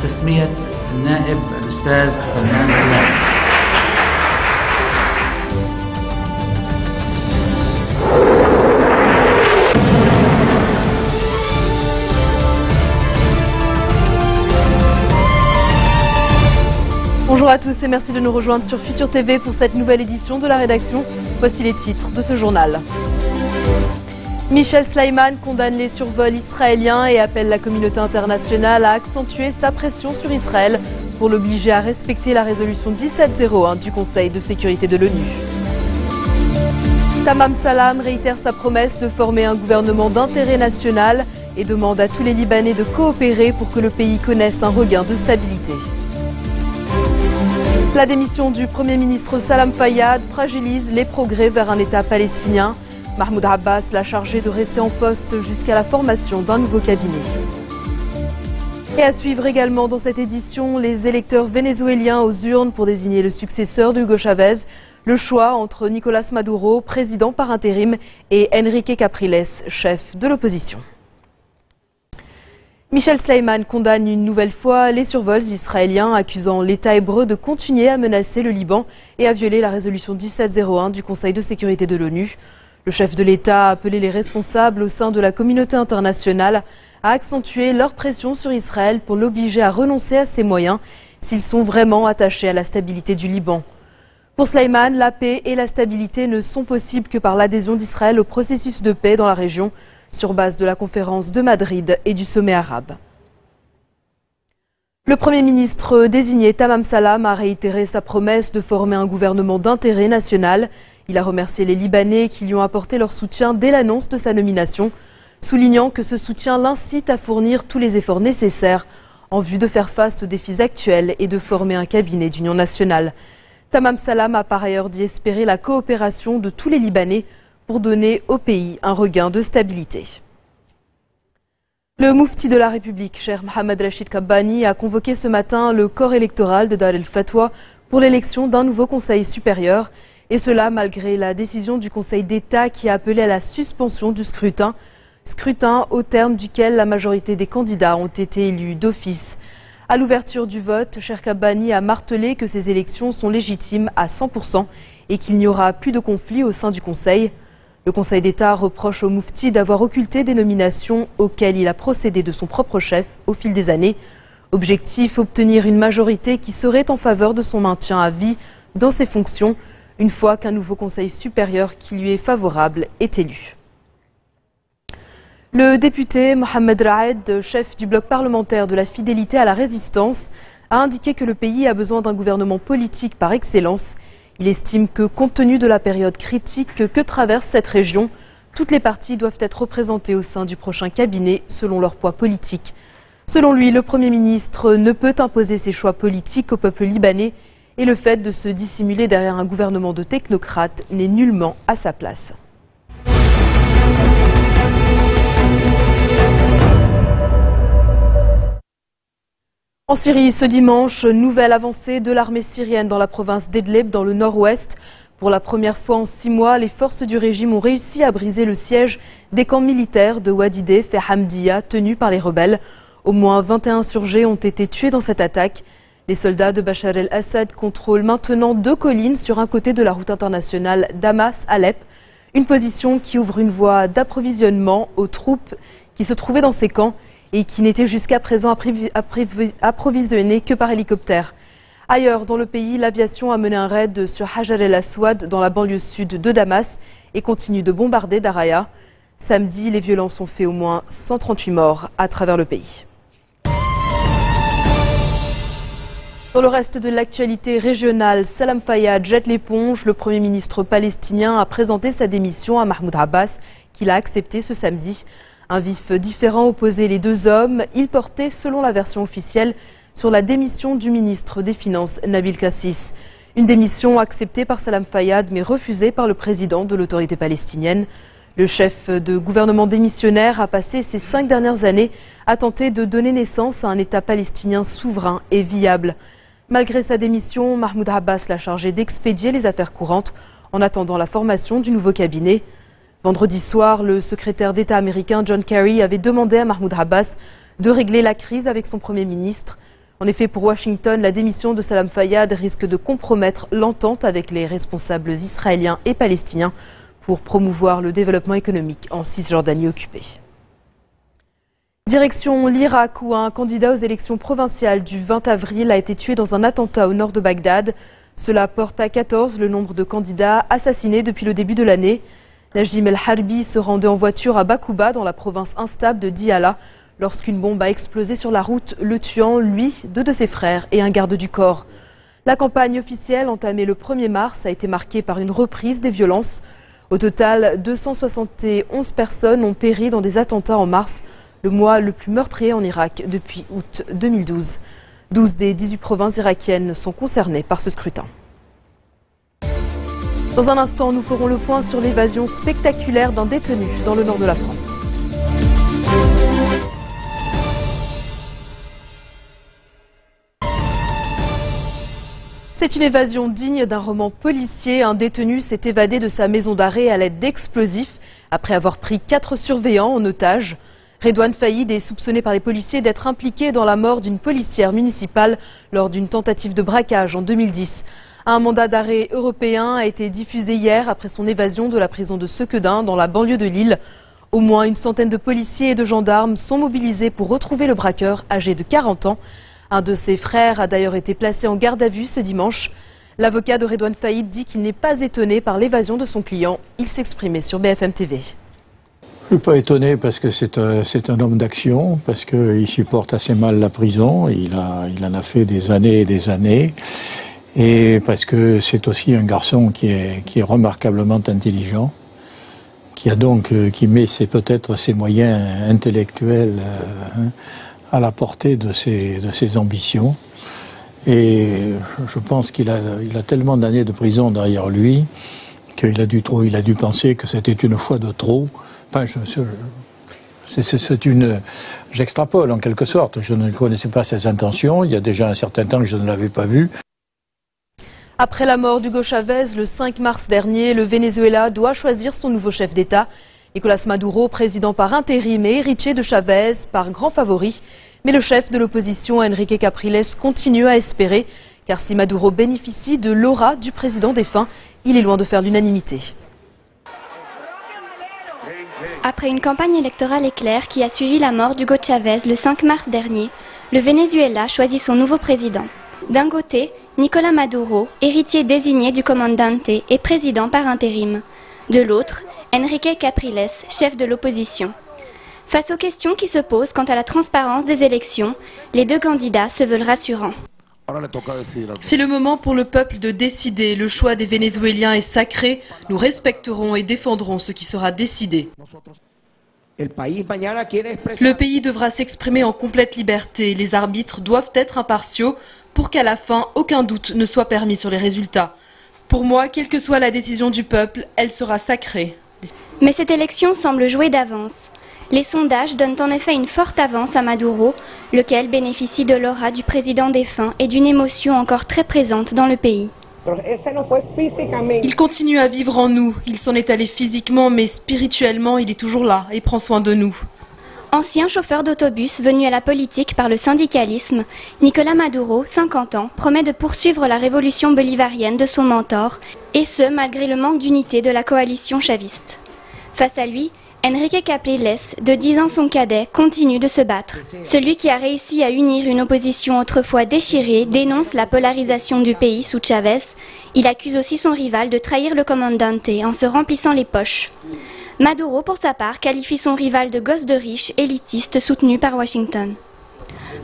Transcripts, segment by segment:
تسمية النائب الأستاذ فنان سلام. Bonjour à tous et merci de nous rejoindre sur Futur TV pour cette nouvelle édition de la rédaction. Voici les titres de ce journal. Michel Sleiman condamne les survols israéliens et appelle la communauté internationale à accentuer sa pression sur Israël pour l'obliger à respecter la résolution 1701 du Conseil de sécurité de l'ONU. Tamam Salam réitère sa promesse de former un gouvernement d'intérêt national et demande à tous les Libanais de coopérer pour que le pays connaisse un regain de stabilité. La démission du Premier ministre Salam Fayyad fragilise les progrès vers un État palestinien. Mahmoud Abbas l'a chargé de rester en poste jusqu'à la formation d'un nouveau cabinet. Et à suivre également dans cette édition, les électeurs vénézuéliens aux urnes pour désigner le successeur d'Hugo Chavez. Le choix entre Nicolás Maduro, président par intérim, et Enrique Capriles, chef de l'opposition. Michel Sleiman condamne une nouvelle fois les survols israéliens, accusant l'État hébreu de continuer à menacer le Liban et à violer la résolution 1701 du Conseil de sécurité de l'ONU. Le chef de l'État a appelé les responsables au sein de la communauté internationale à accentuer leur pression sur Israël pour l'obliger à renoncer à ses moyens s'ils sont vraiment attachés à la stabilité du Liban. Pour Sleiman, la paix et la stabilité ne sont possibles que par l'adhésion d'Israël au processus de paix dans la région, sur base de la conférence de Madrid et du sommet arabe. Le Premier ministre désigné Tamam Salam a réitéré sa promesse de former un gouvernement d'intérêt national. Il a remercié les Libanais qui lui ont apporté leur soutien dès l'annonce de sa nomination, soulignant que ce soutien l'incite à fournir tous les efforts nécessaires en vue de faire face aux défis actuels et de former un cabinet d'union nationale. Tamam Salam a par ailleurs dit espérer la coopération de tous les Libanais pour donner au pays un regain de stabilité. Le Moufti de la République, Cheikh Mohamed Rachid Kabbani, a convoqué ce matin le corps électoral de Dar el-Fatwa pour l'élection d'un nouveau conseil supérieur, et cela malgré la décision du Conseil d'État qui a appelé à la suspension du scrutin au terme duquel la majorité des candidats ont été élus d'office. À l'ouverture du vote, Cheikh Kabbani a martelé que ces élections sont légitimes à 100% et qu'il n'y aura plus de conflit au sein du Conseil. Le Conseil d'État reproche au Moufti d'avoir occulté des nominations auxquelles il a procédé de son propre chef au fil des années. Objectif, obtenir une majorité qui serait en faveur de son maintien à vie dans ses fonctions, une fois qu'un nouveau Conseil supérieur qui lui est favorable est élu. Le député Mohamed Raed, chef du bloc parlementaire de la fidélité à la résistance, a indiqué que le pays a besoin d'un gouvernement politique par excellence. Il estime que, compte tenu de la période critique que traverse cette région, toutes les parties doivent être représentées au sein du prochain cabinet selon leur poids politique. Selon lui, le Premier ministre ne peut imposer ses choix politiques au peuple libanais et le fait de se dissimuler derrière un gouvernement de technocrates n'est nullement à sa place. En Syrie, ce dimanche, nouvelle avancée de l'armée syrienne dans la province d'Idlib, dans le nord-ouest. Pour la première fois en 6 mois, les forces du régime ont réussi à briser le siège des camps militaires de Wadidef et Hamdiya tenus par les rebelles. Au moins 21 insurgés ont été tués dans cette attaque. Les soldats de Bachar el-Assad contrôlent maintenant 2 collines sur un côté de la route internationale Damas-Alep, une position qui ouvre une voie d'approvisionnement aux troupes qui se trouvaient dans ces camps et qui n'était jusqu'à présent approvisionné que par hélicoptère. Ailleurs dans le pays, l'aviation a mené un raid sur Hajar el-Aswad dans la banlieue sud de Damas et continue de bombarder Daraya. Samedi, les violences ont fait au moins 138 morts à travers le pays. Dans le reste de l'actualité régionale, Salam Fayyad jette l'éponge. Le Premier ministre palestinien a présenté sa démission à Mahmoud Abbas, qu'il a accepté ce samedi. Un vif différend opposait les deux hommes. Il portait, selon la version officielle, sur la démission du ministre des Finances, Nabil Kassis. Une démission acceptée par Salam Fayyad, mais refusée par le président de l'autorité palestinienne. Le chef de gouvernement démissionnaire a passé ces 5 dernières années à tenter de donner naissance à un État palestinien souverain et viable. Malgré sa démission, Mahmoud Abbas l'a chargé d'expédier les affaires courantes en attendant la formation du nouveau cabinet. Vendredi soir, le secrétaire d'État américain John Kerry avait demandé à Mahmoud Abbas de régler la crise avec son Premier ministre. En effet, pour Washington, la démission de Salam Fayyad risque de compromettre l'entente avec les responsables israéliens et palestiniens pour promouvoir le développement économique en Cisjordanie occupée. Direction l'Irak, où un candidat aux élections provinciales du 20 avril a été tué dans un attentat au nord de Bagdad. Cela porte à 14 le nombre de candidats assassinés depuis le début de l'année. Najim El-Harbi se rendait en voiture à Bakouba, dans la province instable de Diyala, lorsqu'une bombe a explosé sur la route, le tuant, lui, deux de ses frères et un garde du corps. La campagne officielle, entamée le 1er mars, a été marquée par une reprise des violences. Au total, 271 personnes ont péri dans des attentats en mars, le mois le plus meurtrier en Irak depuis août 2012. 12 des 18 provinces irakiennes sont concernées par ce scrutin. Dans un instant, nous ferons le point sur l'évasion spectaculaire d'un détenu dans le nord de la France. C'est une évasion digne d'un roman policier. Un détenu s'est évadé de sa maison d'arrêt à l'aide d'explosifs après avoir pris 4 surveillants en otage. Redouane Faïd est soupçonné par les policiers d'être impliqué dans la mort d'une policière municipale lors d'une tentative de braquage en 2010. Un mandat d'arrêt européen a été diffusé hier après son évasion de la prison de Sequedin dans la banlieue de Lille. Au moins une centaine de policiers et de gendarmes sont mobilisés pour retrouver le braqueur âgé de 40 ans. Un de ses frères a d'ailleurs été placé en garde à vue ce dimanche. L'avocat de Redouane Faïd dit qu'il n'est pas étonné par l'évasion de son client. Il s'exprimait sur BFM TV. Je ne suis pas étonné parce que c'est un homme d'action, parce qu'il supporte assez mal la prison, il en a fait des années et des années, et parce que c'est aussi un garçon qui est remarquablement intelligent, qui met peut-être ses moyens intellectuels à la portée de ses ambitions. Et je pense qu'il a tellement d'années de prison derrière lui qu'il a dû penser que c'était une fois de trop. Enfin, j'extrapole en quelque sorte. Je ne connaissais pas ses intentions. Il y a déjà un certain temps que je ne l'avais pas vu. Après la mort d'Hugo Chavez le 5 mars dernier, le Venezuela doit choisir son nouveau chef d'État. Nicolás Maduro, président par intérim et héritier de Chavez, par grand favori. Mais le chef de l'opposition, Enrique Capriles, continue à espérer. Car si Maduro bénéficie de l'aura du président défunt, il est loin de faire l'unanimité. Après une campagne électorale éclair qui a suivi la mort d'Hugo Chavez le 5 mars dernier, le Venezuela choisit son nouveau président. D'un côté, Nicolás Maduro, héritier désigné du comandante et président par intérim. De l'autre, Enrique Capriles, chef de l'opposition. Face aux questions qui se posent quant à la transparence des élections, les deux candidats se veulent rassurants. C'est le moment pour le peuple de décider. Le choix des Vénézuéliens est sacré. Nous respecterons et défendrons ce qui sera décidé. Le pays devra s'exprimer en complète liberté. Les arbitres doivent être impartiaux pour qu'à la fin, aucun doute ne soit permis sur les résultats. Pour moi, quelle que soit la décision du peuple, elle sera sacrée. Mais cette élection semble jouée d'avance. Les sondages donnent en effet une forte avance à Maduro, lequel bénéficie de l'aura du président défunt et d'une émotion encore très présente dans le pays. Il continue à vivre en nous. Il s'en est allé physiquement, mais spirituellement, il est toujours là et prend soin de nous. Ancien chauffeur d'autobus venu à la politique par le syndicalisme, Nicolás Maduro, 50 ans, promet de poursuivre la révolution bolivarienne de son mentor, et ce malgré le manque d'unité de la coalition chaviste. Face à lui, Enrique Capriles, de 10 ans son cadet, continue de se battre. Celui qui a réussi à unir une opposition autrefois déchirée dénonce la polarisation du pays sous Chavez. Il accuse aussi son rival de trahir le comandante en se remplissant les poches. Maduro, pour sa part, qualifie son rival de gosse de riche élitiste soutenu par Washington.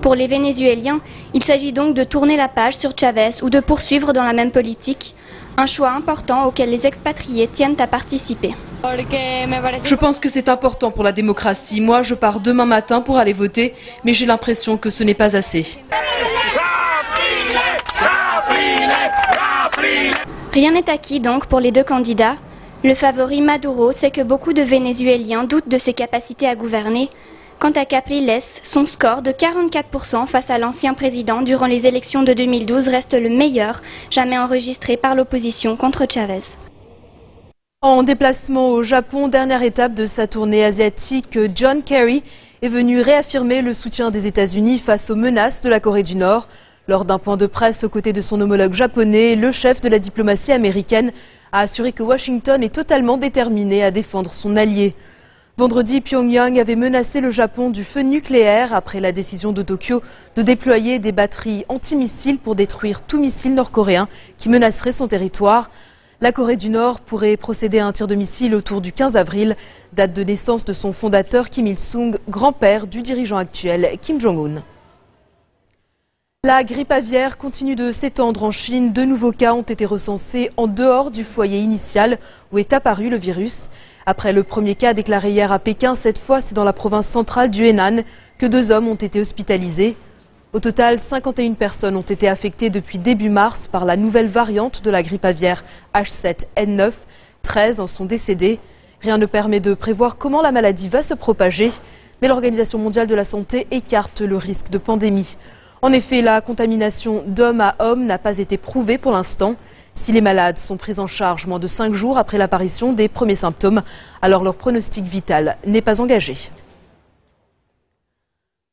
Pour les Vénézuéliens, il s'agit donc de tourner la page sur Chavez ou de poursuivre dans la même politique. Un choix important auquel les expatriés tiennent à participer. Je pense que c'est important pour la démocratie. Moi, je pars demain matin pour aller voter, mais j'ai l'impression que ce n'est pas assez. Rien n'est acquis donc pour les deux candidats. Le favori Maduro sait que beaucoup de Vénézuéliens doutent de ses capacités à gouverner. Quant à Capriles, son score de 44% face à l'ancien président durant les élections de 2012 reste le meilleur jamais enregistré par l'opposition contre Chavez. En déplacement au Japon, dernière étape de sa tournée asiatique, John Kerry est venu réaffirmer le soutien des États-Unis face aux menaces de la Corée du Nord. Lors d'un point de presse aux côtés de son homologue japonais, le chef de la diplomatie américaine a assuré que Washington est totalement déterminé à défendre son allié. Vendredi, Pyongyang avait menacé le Japon du feu nucléaire après la décision de Tokyo de déployer des batteries antimissiles pour détruire tout missile nord-coréen qui menacerait son territoire. La Corée du Nord pourrait procéder à un tir de missile autour du 15 avril, date de naissance de son fondateur Kim Il-sung, grand-père du dirigeant actuel Kim Jong-un. La grippe aviaire continue de s'étendre en Chine. De nouveaux cas ont été recensés en dehors du foyer initial où est apparu le virus. Après le premier cas déclaré hier à Pékin, cette fois c'est dans la province centrale du Henan que 2 hommes ont été hospitalisés. Au total, 51 personnes ont été affectées depuis début mars par la nouvelle variante de la grippe aviaire H7N9. 13 en sont décédés. Rien ne permet de prévoir comment la maladie va se propager, mais l'Organisation mondiale de la santé écarte le risque de pandémie. En effet, la contamination d'homme à homme n'a pas été prouvée pour l'instant. Si les malades sont pris en charge moins de 5 jours après l'apparition des premiers symptômes, alors leur pronostic vital n'est pas engagé.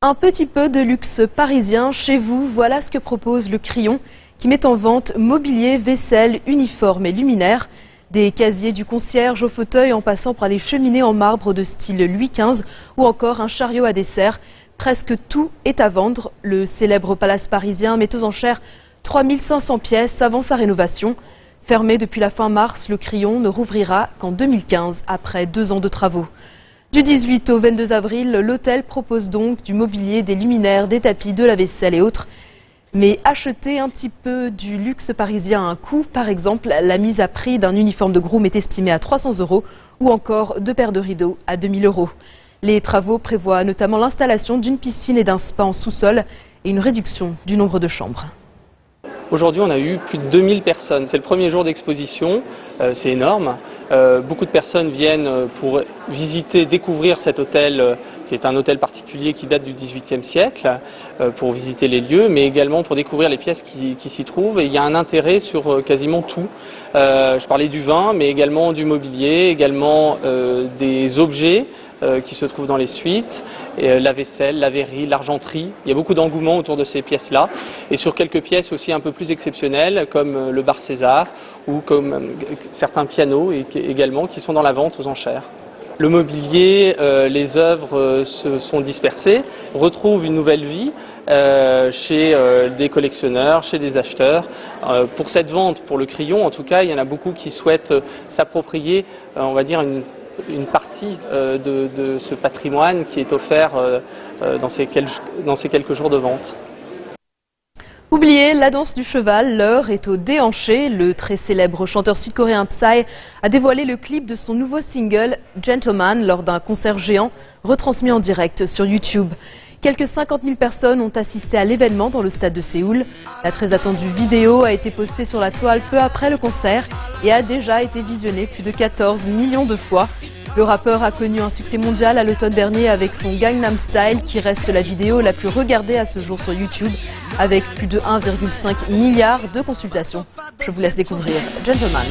Un petit peu de luxe parisien chez vous, voilà ce que propose le Crillon qui met en vente mobilier, vaisselle, uniformes et luminaires. Des casiers du concierge au fauteuil en passant par les cheminées en marbre de style Louis XV ou encore un chariot à dessert. Presque tout est à vendre. Le célèbre palace parisien met aux enchères 3500 pièces avant sa rénovation. Fermé depuis la fin mars, le Crillon ne rouvrira qu'en 2015, après 2 ans de travaux. Du 18 au 22 avril, l'hôtel propose donc du mobilier, des luminaires, des tapis, de la vaisselle et autres. Mais acheter un petit peu du luxe parisien à un coût, par exemple, la mise à prix d'un uniforme de groom est estimée à 300 € ou encore 2 paires de rideaux à 2000 €. Les travaux prévoient notamment l'installation d'une piscine et d'un spa en sous-sol et une réduction du nombre de chambres. Aujourd'hui, on a eu plus de 2000 personnes. C'est le premier jour d'exposition, c'est énorme. Beaucoup de personnes viennent pour visiter, découvrir cet hôtel, qui est un hôtel particulier qui date du XVIIIe siècle, pour visiter les lieux, mais également pour découvrir les pièces qui s'y trouvent. Et il y a un intérêt sur quasiment tout. Je parlais du vin, mais également du mobilier, également des objets qui se trouvent dans les suites, et la vaisselle, la verrerie, l'argenterie. Il y a beaucoup d'engouement autour de ces pièces-là. Et sur quelques pièces aussi un peu plus exceptionnelles, comme le bar César ou comme certains pianos également qui sont dans la vente aux enchères. Le mobilier, les œuvres se sont dispersées, retrouvent une nouvelle vie chez des collectionneurs, chez des acheteurs. Pour cette vente, pour le Crillon en tout cas, il y en a beaucoup qui souhaitent s'approprier, on va dire, une partie de ce patrimoine qui est offert dans ces quelques jours de vente. Oubliez la danse du cheval, l'heure est au déhanché. Le très célèbre chanteur sud-coréen Psy a dévoilé le clip de son nouveau single Gentleman lors d'un concert géant retransmis en direct sur YouTube. Quelques 50 000 personnes ont assisté à l'événement dans le stade de Séoul. La très attendue vidéo a été postée sur la toile peu après le concert et a déjà été visionnée plus de 14 millions de fois. Le rappeur a connu un succès mondial à l'automne dernier avec son Gangnam Style qui reste la vidéo la plus regardée à ce jour sur YouTube avec plus de 1,5 milliard de consultations. Je vous laisse découvrir Gentleman.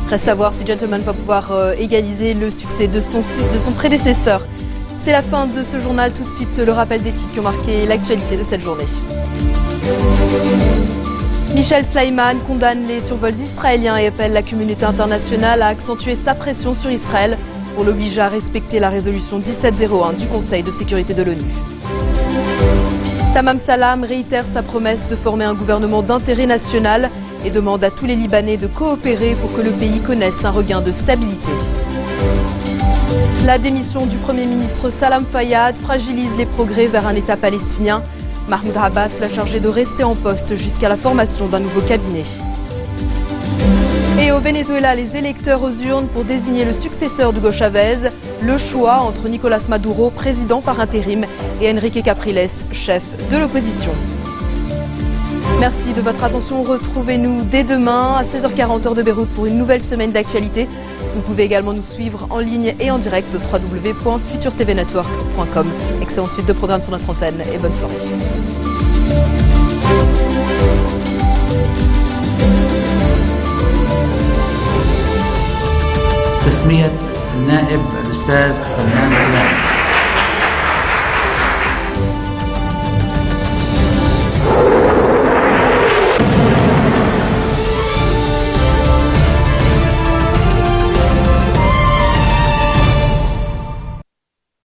Reste à voir si Gentleman va pouvoir égaliser le succès de son prédécesseur. C'est la fin de ce journal. Tout de suite, le rappel des titres qui ont marqué l'actualité de cette journée. Michel Sleiman condamne les survols israéliens et appelle la communauté internationale à accentuer sa pression sur Israël pour l'obliger à respecter la résolution 1701 du Conseil de sécurité de l'ONU. Tamam Salam réitère sa promesse de former un gouvernement d'intérêt national et demande à tous les Libanais de coopérer pour que le pays connaisse un regain de stabilité. La démission du Premier ministre Salam Fayyad fragilise les progrès vers un État palestinien. Mahmoud Abbas l'a chargé de rester en poste jusqu'à la formation d'un nouveau cabinet. Et au Venezuela, les électeurs aux urnes pour désigner le successeur d'Hugo Chavez. Le choix entre Nicolás Maduro, président par intérim, et Enrique Capriles, chef de l'opposition. Merci de votre attention. Retrouvez-nous dès demain à 16h40 heure de Beyrouth pour une nouvelle semaine d'actualité. Vous pouvez également nous suivre en ligne et en direct au www.futurtvnetwork.com. Excellente suite de programmes sur notre antenne et bonne soirée. تسمية النائب الأستاذ فنان سلام.